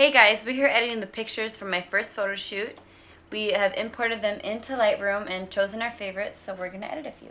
Hey guys, we're here editing the pictures from my first photo shoot. We have imported them into Lightroom and chosen our favorites, so we're going to edit a few.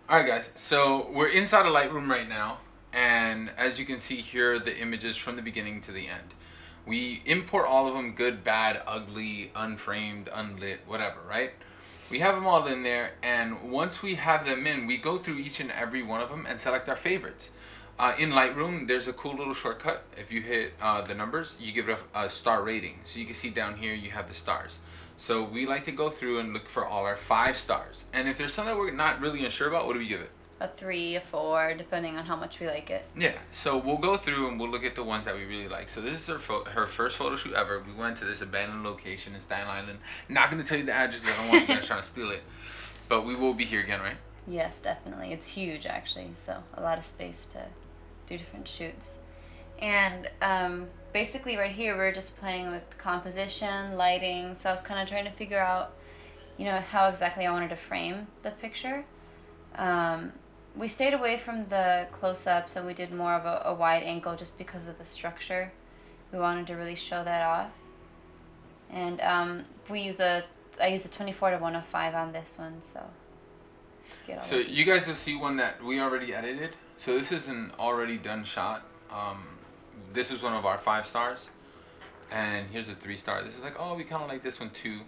Alright guys, so we're inside of Lightroom right now, and as you can see here are the images from the beginning to the end. We import all of them, good, bad, ugly, unframed, unlit, whatever, right? We have them all in there, and once we have them in, we go through each and every one of them and select our favorites. In Lightroom, there's a cool little shortcut. If you hit the numbers, you give it a star rating. So you can see down here, you have the stars. So we like to go through and look for all our 5 stars. And if there's something that we're not really unsure about, what do we give it? A 3, a 4, depending on how much we like it. Yeah, so we'll go through and we'll look at the ones that we really like. So this is her first photo shoot ever. We went to this abandoned location in Staten Island. Not going to tell you the address because I don't want you guys trying to steal it. But we will be here again, right? Yes, definitely. It's huge, actually, so a lot of space to do different shoots. And basically right here we're just playing with composition, lighting, so I was kind of trying to figure out, you know, how exactly I wanted to frame the picture. We stayed away from the close-ups and we did more of a wide angle just because of the structure. We wanted to really show that off. And I use a 24:105 on this one, so so you guys will see one that we already edited. So this is an already done shot. This is one of our 5 stars, and here's a 3-star. This is like, oh, we kind of like this one too,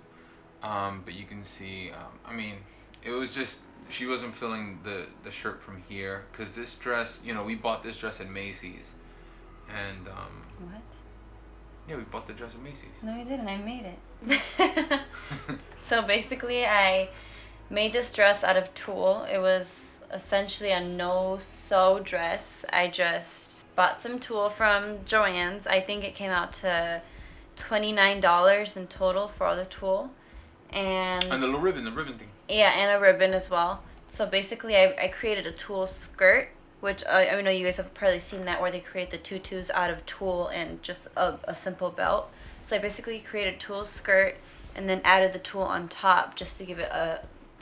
but you can see, I mean, it was just, she wasn't feeling the shirt from here, because this dress, you know, we bought this dress at Macy's, and What? Yeah, we bought the dress at Macy's. No, you didn't. I made it. So basically, I made this dress out of tulle. It was essentially a no-sew dress. I just bought some tulle from Joann's. I think it came out to $29 in total for all the tulle. And the little ribbon, the ribbon thing. Yeah, and a ribbon as well. So basically, I created a tulle skirt, which I know you guys have probably seen that, where they create the tutus out of tulle and just a simple belt. So I basically created a tulle skirt and then added the tulle on top just to give it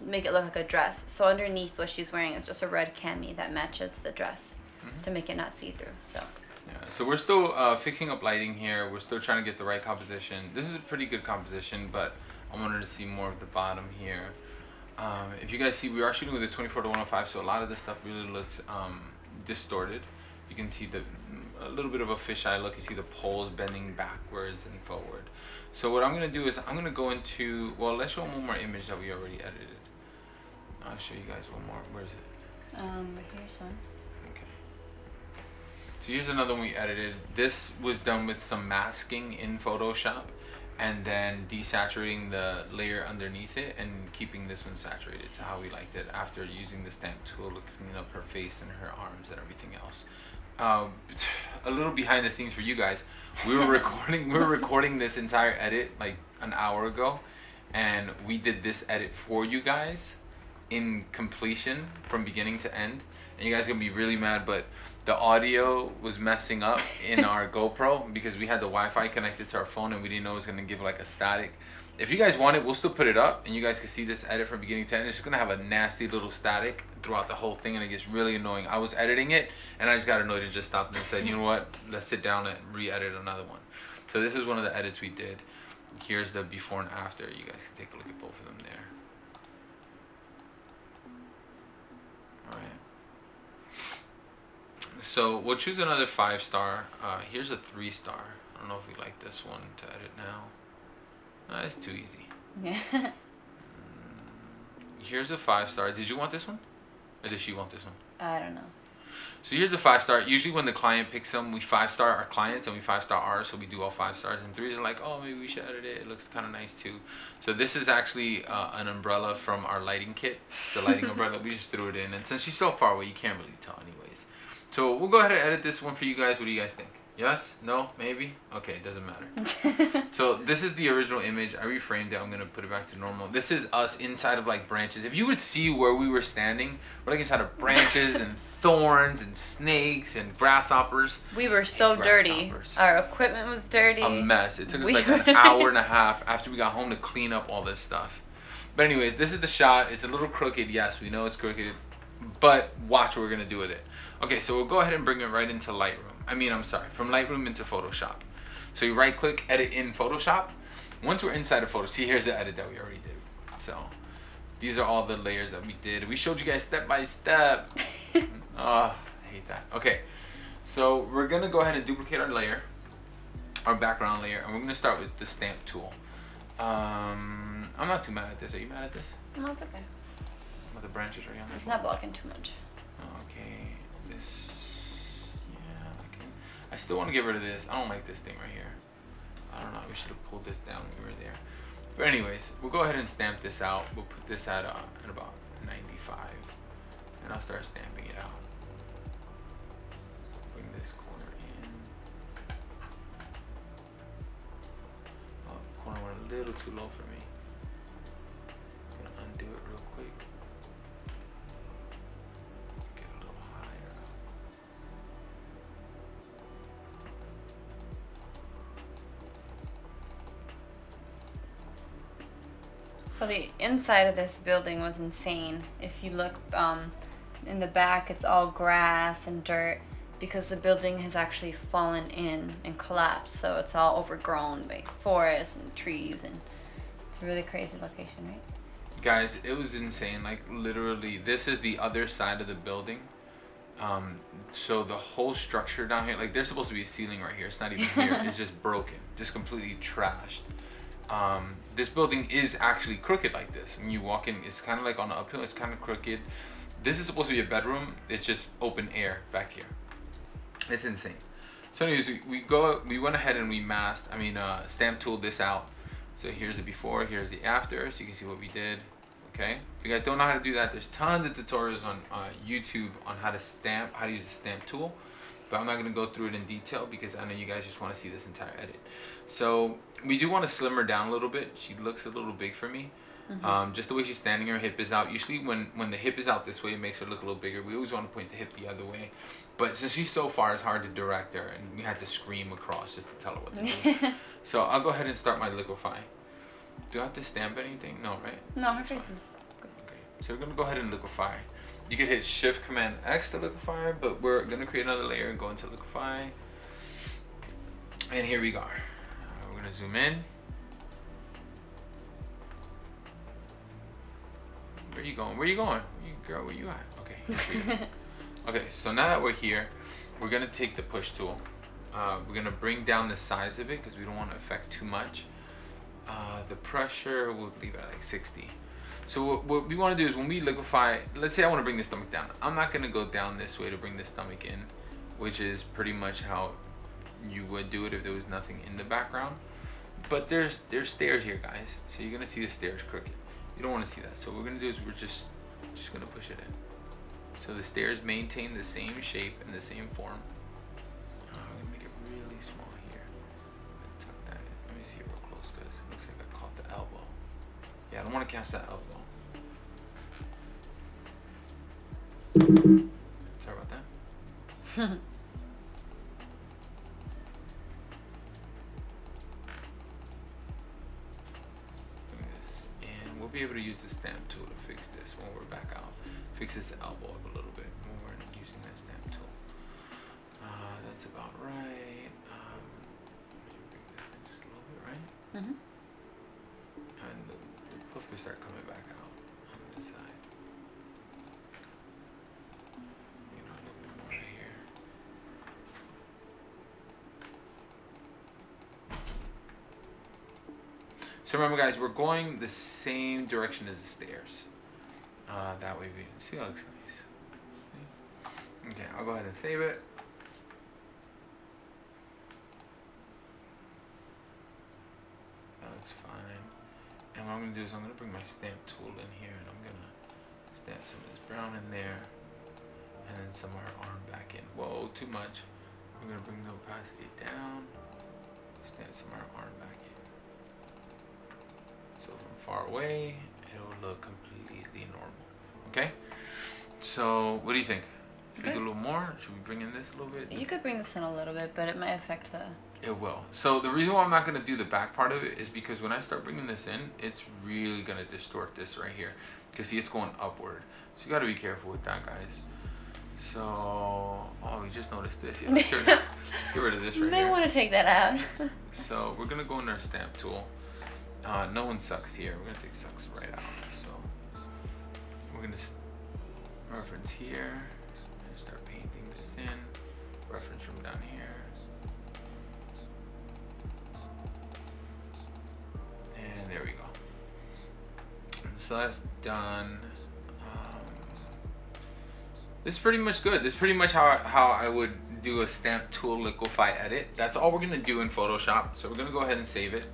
make it look like a dress. So underneath what she's wearing is just a red cami that matches the dress to make it not see-through. So yeah, so we're still fixing up lighting here. We're still trying to get the right composition. This is a pretty good composition, but I wanted to see more of the bottom here. If you guys see, we are shooting with a 24:105, so a lot of this stuff really looks distorted. You can see a little bit of a fisheye look. You see the poles bending backwards and forward. So what I'm going to do is I'm going to go into, well, let's show one more image that we already edited. I'll show you guys one more. Where is it? here's one. Okay. So here's another one we edited. This was done with some masking in Photoshop, and then desaturating the layer underneath it and keeping this one saturated to how we liked it after using the stamp tool to clean up her face and her arms and everything else. A little behind the scenes for you guys. We were recording this entire edit like an hour ago, and we did this edit for you guys in completion from beginning to end. And you guys are gonna be really mad, but the audio was messing up in our GoPro because we had the Wi-Fi connected to our phone and we didn't know it was gonna give like a static. If you guys want it, we'll still put it up and you guys can see this edit from beginning to end. It's just gonna have a nasty little static throughout the whole thing and it gets really annoying. I was editing it and I just got annoyed and just stopped and said, you know what, let's sit down and re-edit another one. So this is one of the edits we did. Here's the before and after. You guys can take a look at both of them there. Alright. So we'll choose another 5-star. Here's a 3-star. I don't know if we like this one to edit now. No, it's too easy. Yeah. Here's a 5-star. Did you want this one? Or did she want this one? I don't know. So here's a 5-star. Usually when the client picks them, we 5-star our clients and we 5-star ours, so we do all 5 stars. And 3s are like, oh, maybe we should edit it. It looks kind of nice too. So this is actually an umbrella from our lighting kit. The lighting umbrella, we just threw it in. And since she's so far away, you can't really tell anyways. So we'll go ahead and edit this one for you guys. What do you guys think? Yes? No? Maybe? Okay, it doesn't matter. So this is the original image. I reframed it. I'm going to put it back to normal. This is us inside of like branches. If you would see where we were standing, we're like inside of branches and thorns and snakes and grasshoppers. We were so dirty. Our equipment was dirty. A mess. It took us like an hour and a half after we got home to clean up all this stuff. But anyways, this is the shot. It's a little crooked. Yes, we know it's crooked. But watch what we're going to do with it. Okay, so we'll go ahead and bring it right into Lightroom. I'm sorry, from Lightroom into Photoshop. So you right click, edit in Photoshop. Once we're inside of Photoshop, see here's the edit that we already did. So these are all the layers that we did. We showed you guys step by step. Oh, I hate that. Okay, so we're gonna go ahead and duplicate our layer, our background layer, and we're gonna start with the stamp tool. I'm not too mad at this. Are you mad at this? No, it's okay. With the branches right on there. It's not blocking too much. Okay, this, yeah, I still want to get rid of this. I don't like this thing right here. I don't know, we should have pulled this down when we were there. But anyways, we'll go ahead and stamp this out. We'll put this at about 95, and I'll start stamping it out. Bring this corner in. Oh, the corner went a little too low for me. I'm gonna undo it real quick. Get a little higher. So the inside of this building was insane. If you look in the back, it's all grass and dirt because the building has actually fallen in and collapsed. So it's all overgrown by forests and trees, and it's a really crazy location, right? Guys, it was insane. Like literally, this is the other side of the building. So the whole structure down here, like there's supposed to be a ceiling right here. It's not even here. It's just broken, just completely trashed. This building is actually crooked like this. When you walk in, it's kind of like on the uphill. It's kind of crooked. This is supposed to be a bedroom. It's just open air back here. It's insane. So anyways, we went ahead and we stamp tooled this out. So here's the before, here's the after, so you can see what we did. Okay, if you guys don't know how to do that, there's tons of tutorials on YouTube on how to use the stamp tool, but I'm not going to go through it in detail because I know you guys just want to see this entire edit. So we do want to slim her down a little bit. She looks a little big for me. Just the way she's standing, her hip is out. Usually when the hip is out this way, it makes her look a little bigger. We always want to point the hip the other way, but since she's so far, it's hard to direct her, and we had to scream across just to tell her what to do. So I'll go ahead and start my liquefy. Do I have to stamp anything? No, right? No, her face is good. Okay, so we're gonna go ahead and liquefy. You can hit Shift Command X to liquefy, but we're gonna create another layer and go into liquefy. And here we go. We're gonna zoom in. Where you going? Where you going? Girl, where you at? Okay, here we go. Okay, so now that we're here, we're gonna take the push tool. We're gonna bring down the size of it because we don't want to affect too much. The pressure, we'll leave it at like 60. So what we want to do is when we liquefy, let's say I want to bring the stomach down. I'm not going to go down this way to bring the stomach in, which is pretty much how you would do it if there was nothing in the background. But there's stairs here, guys. So you're going to see the stairs crooked. You don't want to see that. So what we're going to do is we're just going to push it in. So the stairs maintain the same shape and the same form. I'm going to make it really small here. Tuck that in. Let me see real close because it looks like I caught the elbow. Yeah, I don't want to catch that elbow. Sorry about that. And we'll be able to use the stamp tool to fix this when we're back out. Fix this elbow up a little bit when we're using that stamp tool. That's about right. Maybe bring this in just a little bit, right? And the puff will start coming back out on this side. You know, a little bit more right here. So remember, guys, we're going the same direction as the stairs. That way we can see how it looks nice. Okay, I'll go ahead and save it. That looks fine. And what I'm going to do is I'm going to bring my stamp tool in here and I'm going to stamp some of this brown in there and then some of our arm back in. Whoa, too much. We're going to bring the opacity down, stamp some of our arm back in. So from far away, it'll look completely normal. Okay? So, what do you think? Should we do a little more? Should we bring in this a little bit? You could bring this in a little bit, but it might affect the... It will. So the reason why I'm not going to do the back part of it is because when I start bringing this in, it's really going to distort this right here. Because see, it's going upward. So you got to be careful with that, guys. So, oh, we just noticed this. Yeah, let's get rid of this right You may here. want to take that out. So we're gonna go in our stamp tool. No one sucks here. We're gonna take sucks right out. So we're gonna reference here and start painting this in. Reference from down here. And there we go. So that's done. This is pretty much good. This is pretty much how I would do a stamp tool liquify edit. That's all we're gonna do in Photoshop. So we're gonna go ahead and save it.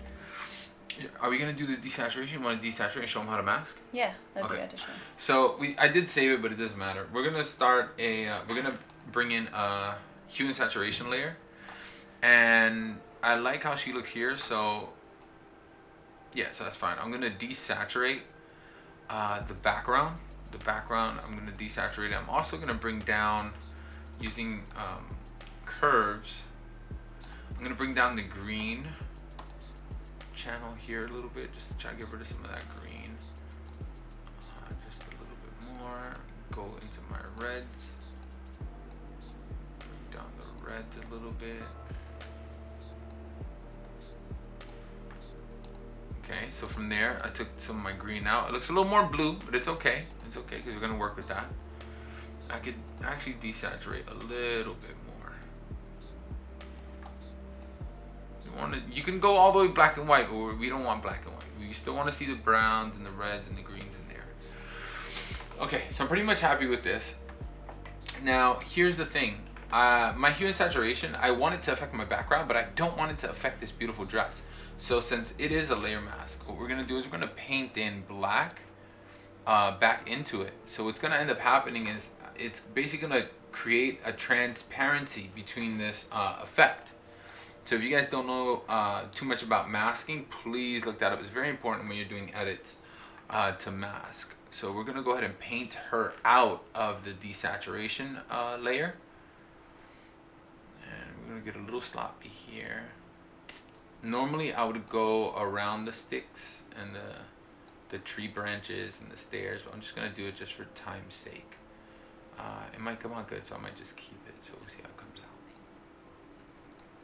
Are we gonna do the desaturation? You want to desaturate and show them how to mask? Yeah, that'd be Okay. good to show. So I did save it, but it doesn't matter. We're gonna start we're gonna bring in a hue and saturation layer, and I like how she looks here. So yeah, so that's fine. I'm gonna desaturate the background. The background, I'm gonna desaturate it. I'm also gonna bring down, using curves, I'm gonna bring down the green channel here a little bit, just to try to get rid of some of that green. Just a little bit more. Go into my reds. Bring down the reds a little bit. Okay, so from there, I took some of my green out. It looks a little more blue, but it's okay. It's okay, because we're gonna work with that. I could actually desaturate a little bit more. You can go all the way black and white, but we don't want black and white. We still want to see the browns and the reds and the greens in there. Okay, so I'm pretty much happy with this. Now, here's the thing. My hue and saturation, I want it to affect my background, but I don't want it to affect this beautiful dress. So since it is a layer mask, what we're gonna do is we're gonna paint in black back into it. So what's gonna end up happening is it's basically gonna create a transparency between this effect. So if you guys don't know too much about masking, please look that up. It's very important when you're doing edits to mask. So we're gonna go ahead and paint her out of the desaturation layer. And we're gonna get a little sloppy here. Normally I would go around the sticks and the tree branches and the stairs, but I'm just gonna do it just for time's sake. It might come out good, so I might just keep it, so we'll see how it comes out.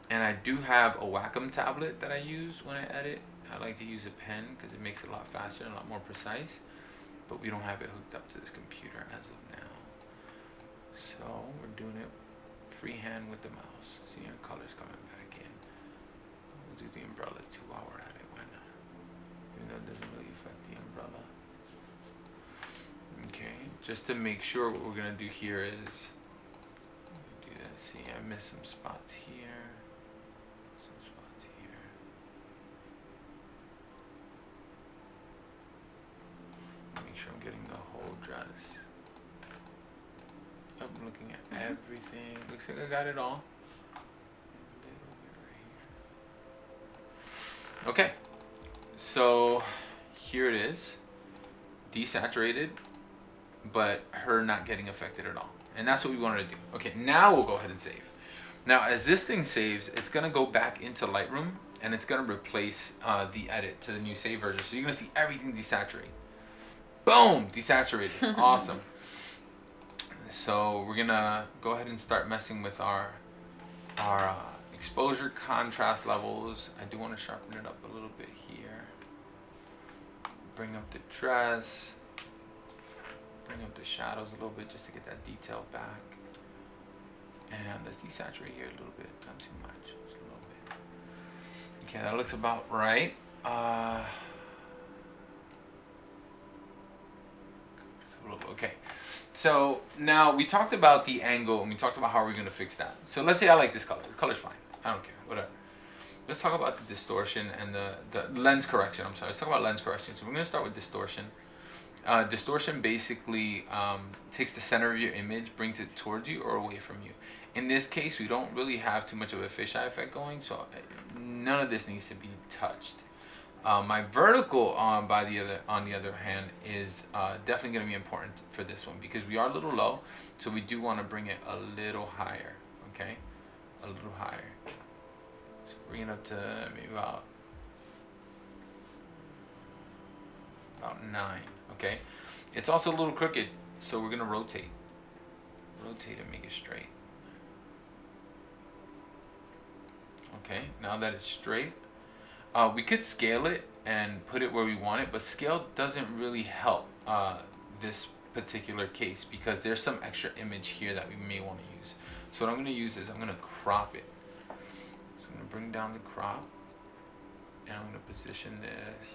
And I do have a Wacom tablet that I use when I edit. I like to use a pen because it makes it a lot faster and a lot more precise, but we don't have it hooked up to this computer as of now. So we're doing it freehand with the mouse. See our colors coming back in. We'll do the umbrella too while we're at it. Why not? Even though it doesn't really affect the umbrella. Okay, just to make sure, what we're gonna do here is do that. See, I missed some spots here, some spots here. Make sure I'm getting the whole dress. I'm looking at everything. Looks like I got it all. Okay, so here it is, desaturated, but her not getting affected at all. And that's what we wanted to do. Okay, now we'll go ahead and save. Now, as this thing saves, it's gonna go back into Lightroom and it's gonna replace the edit to the new save version. So you're gonna see everything desaturate. Boom, desaturated, awesome. So we're gonna go ahead and start messing with our exposure contrast levels. I do want to sharpen it up a little bit here. Bring up the dress. Bring up the shadows a little bit just to get that detail back. And let's desaturate here a little bit, not too much, just a little bit. Okay, that looks about right. Okay, so now we talked about the angle and we talked about how we're going to fix that. So let's say I like this color. The color's fine. I don't care, whatever. Let's talk about the distortion and the lens correction. I'm sorry, let's talk about lens correction. So we're going to start with distortion. Distortion basically takes the center of your image, brings it towards you or away from you. In this case, we don't really have too much of a fisheye effect going, so none of this needs to be touched. My vertical, on the other hand, is definitely going to be important for this one because we are a little low, so we do want to bring it a little higher. Okay, a little higher. So bring it up to maybe about 9. Okay, it's also a little crooked, so we're going to rotate rotate and make it straight. Okay, now that it's straight, we could scale it and put it where we want it, but scale doesn't really help this particular case because there's some extra image here that we may want to use. So what I'm going to use is I'm going to crop it. So I'm going to bring down the crop, and I'm going to position this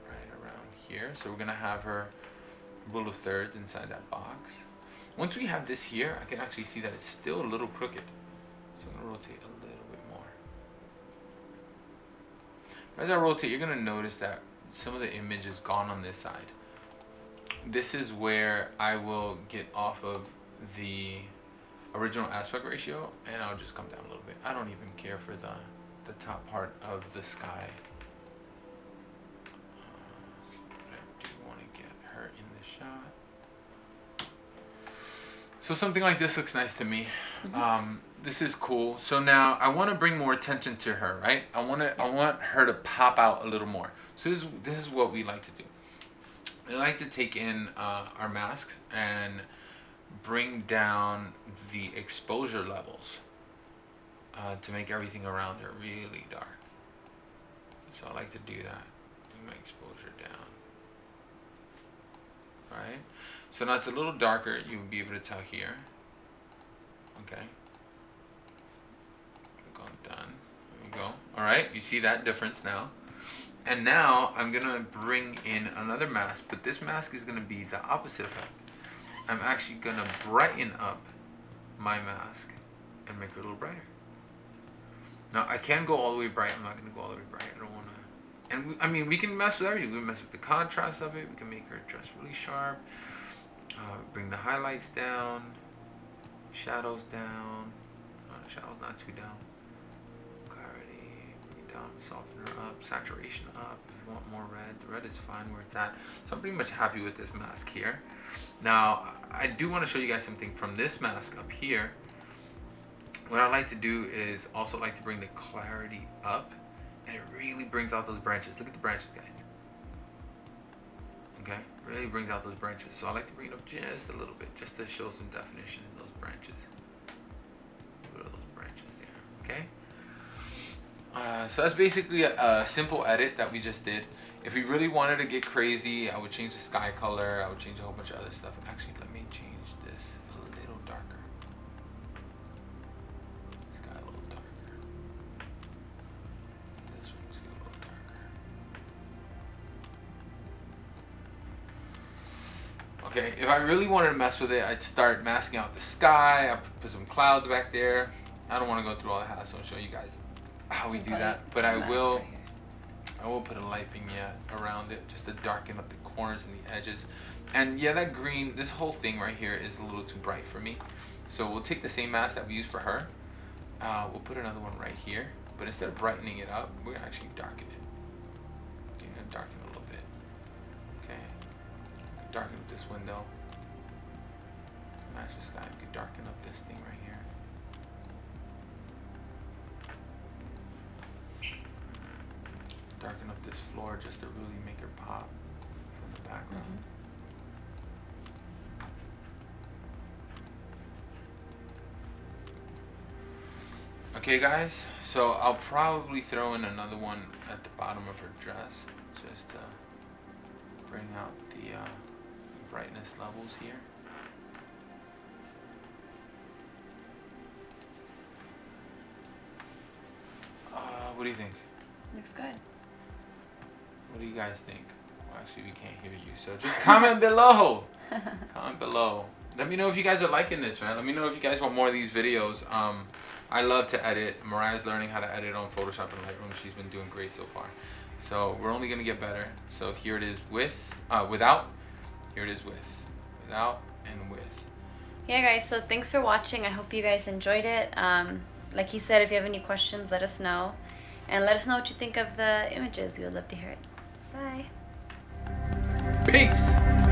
right around here. So we're going to have her rule of thirds inside that box. Once we have this here, I can actually see that it's still a little crooked. So I'm going to rotate a little bit more. As I rotate, you're going to notice that some of the image is gone on this side. This is where I will get off of the original aspect ratio, and I'll just come down a little bit. I don't even care for the top part of the sky. But I do want to get her in the shot. So something like this looks nice to me. This is cool. So now I want to bring more attention to her, right? I want her to pop out a little more. So this is what we like to do. We like to take in our masks and bring down the exposure levels to make everything around her really dark. So I like to do that. Bring my exposure down. Right? So now it's a little darker. You'll be able to tell here. Okay. Click on done. There we go. All right. You see that difference now. And now I'm going to bring in another mask, but this mask is going to be the opposite effect. I'm actually going to brighten up my mask and make it a little brighter. Now I can go all the way bright. I'm not going to go all the way bright. I don't want to. And I mean, we can mess with everything. We can mess with the contrast of it. We can make her dress really sharp. Bring the highlights down. Shadows down. Shadows not too down. Down, soften her up, saturation up. If you want more red, the red is fine where it's at. So I'm pretty much happy with this mask here. Now I do want to show you guys something from this mask up here. What I like to do is also like to bring the clarity up, and it really brings out those branches. Look at the branches, guys. Okay, really brings out those branches. So I like to bring it up just a little bit, just to show some definition in those branches. What are those branches there? Okay. So that's basically a simple edit that we just did. If we really wanted to get crazy, I would change the sky color. I would change a whole bunch of other stuff. Actually, let me change this a little darker. Sky a little darker. This one's a little darker. Okay, if I really wanted to mess with it, I'd start masking out the sky. I'll put some clouds back there. I don't want to go through all the hassle and show you guys how we do that, but I will put a light vignette around it just to darken up the corners and the edges. And yeah, that green, this whole thing right here is a little too bright for me. So we'll take the same mask that we used for her. We'll put another one right here, but instead of brightening it up, we're gonna actually darken it. You're gonna darken it a little bit. Okay. Darken up this window. Match the sky. We could darken up this thing right here. Darken up this floor just to really make her pop from the background. Okay guys, so I'll probably throw in another one at the bottom of her dress just to bring out the brightness levels here. What do you think? Looks good. What do you guys think? Well, actually, we can't hear you, so just comment below. Comment below. Let me know if you guys are liking this, man. Let me know if you guys want more of these videos. I love to edit. Mariah's learning how to edit on Photoshop and Lightroom. She's been doing great so far. So we're only gonna get better. So here it is without. Here it is without and with. Yeah, guys. So thanks for watching. I hope you guys enjoyed it. Like he said, if you have any questions, let us know. And let us know what you think of the images. We would love to hear it. Bye. Peace.